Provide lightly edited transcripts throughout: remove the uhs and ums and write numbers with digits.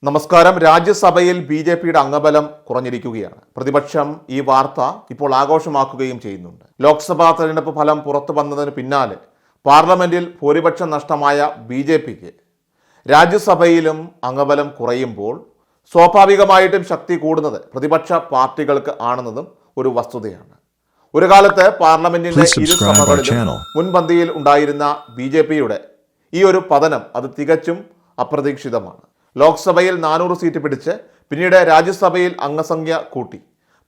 നമസ്കാരം. രാജ്യസഭയിൽ ബി.ജെ.പിയുടെ അംഗബലം കുറഞ്ഞിരിക്കുകയാണ്. പ്രതിപക്ഷം ഈ വാർത്ത ഇപ്പോൾ ആഘോഷമാക്കുകയും ചെയ്യുന്നുണ്ട്. ലോക്സഭാ തെരഞ്ഞെടുപ്പ് ഫലം പുറത്തു വന്നതിന് പിന്നാലെ പാർലമെന്റിൽ ഭൂരിപക്ഷം നഷ്ടമായ ബി.ജെ.പിക്ക് രാജ്യസഭയിലും അംഗബലം കുറയുമ്പോൾ സ്വാഭാവികമായിട്ടും ശക്തി കൂടുന്നത് പ്രതിപക്ഷ പാർട്ടികൾക്ക് ആണെന്നതും ഒരു വസ്തുതയാണ്. ഒരു കാലത്ത് പാർലമെന്റിന്റെ ഇരുസഭകളിലും മുൻപന്തിയിൽ ഉണ്ടായിരുന്ന ബി.ജെ.പിയുടെ ഈ ഒരു പതനം അത് തികച്ചും അപ്രതീക്ഷിതമാണ്. ലോക്സഭയിൽ 400 സീറ്റ് പിടിച്ച് പിന്നീട് രാജ്യസഭയിൽ അംഗസംഖ്യ കൂട്ടി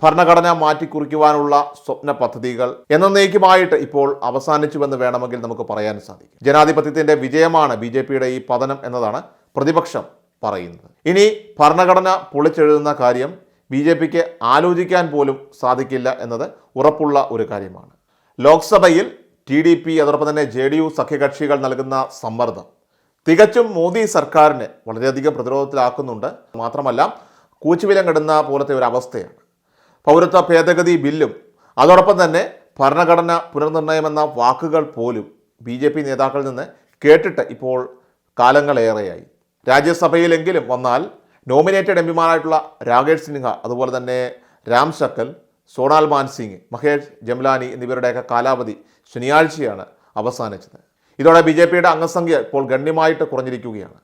ഭരണഘടന മാറ്റിക്കുറിക്കുവാനുള്ള സ്വപ്ന പദ്ധതികൾ എന്നേക്കുമായിട്ട് ഇപ്പോൾ അവസാനിച്ചുവെന്ന് വേണമെങ്കിൽ നമുക്ക് പറയാൻ സാധിക്കും. ജനാധിപത്യത്തിന്റെ വിജയമാണ് ബി.ജെ.പിയുടെ ഈ പതനം എന്നതാണ് പ്രതിപക്ഷം പറയുന്നത്. ഇനി ഭരണഘടന പൊളിച്ചെഴുതുന്ന കാര്യം ബി.ജെ.പിക്ക് ആലോചിക്കാൻ പോലും സാധിക്കില്ല എന്നത് ഉറപ്പുള്ള ഒരു കാര്യമാണ്. ലോക്സഭയിൽ ടി.ഡി.പി അതോടൊപ്പം തന്നെ ജെ.ഡി.യു സഖ്യകക്ഷികൾ നൽകുന്ന സമ്മർദ്ദം തികച്ചും മോദി സർക്കാരിനെ വളരെയധികം പ്രതിരോധത്തിലാക്കുന്നുണ്ട്. മാത്രമല്ല കൂച്ചുവിലം കെടുന്ന പോലത്തെ ഒരു അവസ്ഥയാണ്. പൗരത്വ ഭേദഗതി ബില്ലും അതോടൊപ്പം തന്നെ ഭരണഘടന പുനർനിർണയമെന്ന വാക്കുകൾ പോലും ബി.ജെ.പി നേതാക്കളിൽ നിന്ന് കേട്ടിട്ട് ഇപ്പോൾ കാലങ്ങളേറെയായി. രാജ്യസഭയിലെങ്കിലും വന്നാൽ നോമിനേറ്റഡ് എംപിമാരായിട്ടുള്ള രാകേഷ് സിൻഹ അതുപോലെ തന്നെ രാം ശക്കൽ, സോണാൽ മാൻസിംഗ്, മഹേഷ് ജംലാനി എന്നിവരുടെയൊക്കെ കാലാവധി ശനിയാഴ്ചയാണ് അവസാനിച്ചത്. ഇതോടെ ബി.ജെ.പിയുടെ അംഗസംഖ്യ ഇപ്പോൾ ഗണ്യമായിട്ട് കുറഞ്ഞിരിക്കുകയാണ്.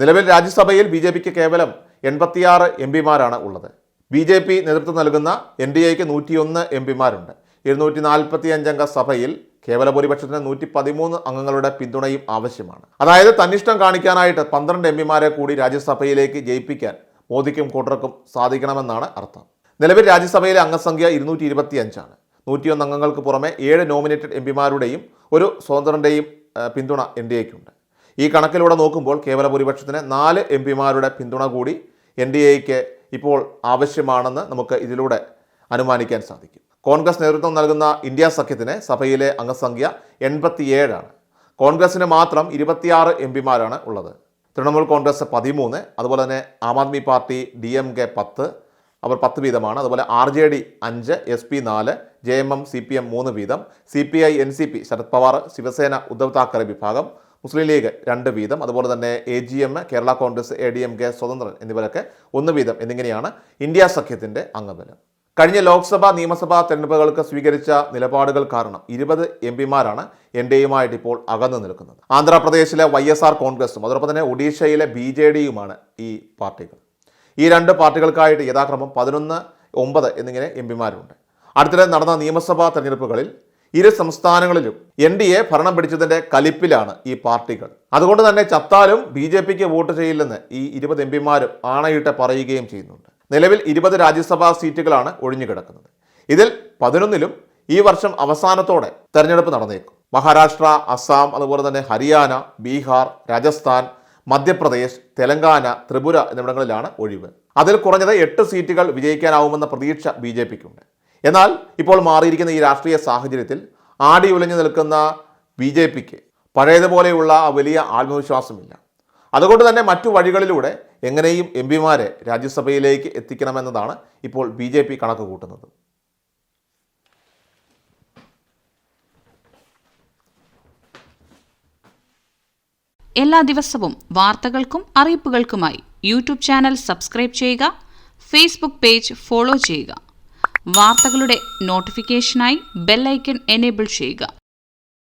നിലവിൽ രാജ്യസഭയിൽ ബി.ജെ.പിക്ക് കേവലം 86 എംപിമാരാണ് ഉള്ളത്. ബി.ജെ.പി നേതൃത്വം നൽകുന്ന എൻ.ഡി.എക്ക് 101 എംപിമാരുണ്ട്. 245 അംഗ സഭയിൽ കേവല ഭൂരിപക്ഷത്തിന് 113 അംഗങ്ങളുടെ പിന്തുണയും ആവശ്യമാണ്. അതായത് തന്നിഷ്ടം കാണിക്കാനായിട്ട് 12 എംപിമാരെ കൂടി രാജ്യസഭയിലേക്ക് ജയിപ്പിക്കാൻ മോദിക്കും കൂട്ടർക്കും സാധിക്കണമെന്നാണ് അർത്ഥം. നിലവിൽ രാജ്യസഭയിലെ അംഗസംഖ്യ 225 ആണ്. 101 അംഗങ്ങൾക്ക് പുറമെ 7 നോമിനേറ്റഡ് എംപിമാരുടെയും ഒരു സ്വതന്ത്രൻ്റെയും പിന്തുണ എൻ.ഡി.എക്കുണ്ട്. ഈ കണക്കിലൂടെ നോക്കുമ്പോൾ കേവല ഭൂരിപക്ഷത്തിന് 4 എംപിമാരുടെ പിന്തുണ കൂടി എൻ.ഡി.എക്ക് ഇപ്പോൾ ആവശ്യമാണെന്ന് നമുക്ക് ഇതിലൂടെ അനുമാനിക്കാൻ സാധിക്കും. കോൺഗ്രസ് നേതൃത്വം നൽകുന്ന ഇന്ത്യ സഖ്യത്തിന് സഭയിലെ അംഗസംഖ്യ 87 ആണ്. കോൺഗ്രസിന് മാത്രം 26 എംപിമാരാണ് ഉള്ളത്. തൃണമൂൽ കോൺഗ്രസ് 13, അതുപോലെ തന്നെ ആം ആദ്മി പാർട്ടി DMK 10, അവർ 10 വീതമാണ്. അതുപോലെ RJD 5, SP 4, JMM CPM 3 വീതം, CPI NCP ശരത് പവാർ, ശിവസേന ഉദ്ധവ് താക്കറെ വിഭാഗം, മുസ്ലിം ലീഗ് 2 വീതം, അതുപോലെ തന്നെ AGM, കേരള കോൺഗ്രസ്, ADMK, സ്വതന്ത്രൻ എന്നിവരൊക്കെ 1 വീതം എന്നിങ്ങനെയാണ് ഇന്ത്യ സഖ്യത്തിൻ്റെ അംഗബലം. കഴിഞ്ഞ ലോക്സഭാ നിയമസഭാ തെരഞ്ഞെടുപ്പുകൾക്ക് സ്വീകരിച്ച നിലപാടുകൾ കാരണം 20 എംപിമാരാണ് എൻ.ഡി.എയുമായിട്ട് ഇപ്പോൾ അകന്നു നിൽക്കുന്നത്. ആന്ധ്രാപ്രദേശിലെ YSR കോൺഗ്രസും അതോടൊപ്പം തന്നെ ഒഡീഷയിലെ BJD-യുമാണ് ഈ പാർട്ടികൾ. ഈ 2 പാർട്ടികൾക്കായിട്ട് യഥാക്രമം 11, 9 എന്നിങ്ങനെ എംപിമാരുണ്ട്. അടുത്തിടെ നടന്ന നിയമസഭാ തെരഞ്ഞെടുപ്പുകളിൽ ഇരു സംസ്ഥാനങ്ങളിലും എൻ.ഡി.എ ഭരണം പിടിച്ചതിൻ്റെ കലിപ്പിലാണ് ഈ പാർട്ടികൾ. അതുകൊണ്ട് തന്നെ ചത്താലും ബി.ജെ.പിക്ക് വോട്ട് ചെയ്യില്ലെന്ന് ഈ 20 എംപിമാരും ആണയിട്ട് പറയുകയും ചെയ്യുന്നുണ്ട്. നിലവിൽ 20 രാജ്യസഭാ സീറ്റുകളാണ് ഒഴിഞ്ഞുകിടക്കുന്നത്. ഇതിൽ 11ലും ഈ വർഷം അവസാനത്തോടെ തെരഞ്ഞെടുപ്പ് നടന്നേക്കും. മഹാരാഷ്ട്ര, അസം, അതുപോലെ തന്നെ ഹരിയാന, ബീഹാർ, രാജസ്ഥാൻ, മധ്യപ്രദേശ്, തെലങ്കാന, ത്രിപുര എന്നിവിടങ്ങളിലാണ് ഒഴിവ്. അതിൽ കുറഞ്ഞത് 8 സീറ്റുകൾ വിജയിക്കാനാവുമെന്ന പ്രതീക്ഷ ബി.ജെ.പിക്കുണ്ട്. എന്നാൽ ഇപ്പോൾ മാറിയിരിക്കുന്ന ഈ രാഷ്ട്രീയ സാഹചര്യത്തിൽ ആടി ഉലഞ്ഞു നിൽക്കുന്ന ബി.ജെ.പിക്ക് പഴയതുപോലെയുള്ള വലിയ ആത്മവിശ്വാസമില്ല. അതുകൊണ്ട് തന്നെ മറ്റു വഴികളിലൂടെ എങ്ങനെയും എംപിമാരെ രാജ്യസഭയിലേക്ക് എത്തിക്കണമെന്നതാണ് ഇപ്പോൾ ബി.ജെ.പി കണക്ക് കൂട്ടുന്നത്. എല്ലാ ദിവസവും വാർത്തകൾക്കും അറിയിപ്പുകൾക്കുമായി യൂട്യൂബ് ചാനൽ സബ്സ്ക്രൈബ് ചെയ്യുക, ഫേസ്ബുക്ക് പേജ് ഫോളോ ചെയ്യുക. വാർത്തകളുടെ നോട്ടിഫിക്കേഷനായി ബെൽ ഐക്കൺ എനേബിൾ ചെയ്യുക.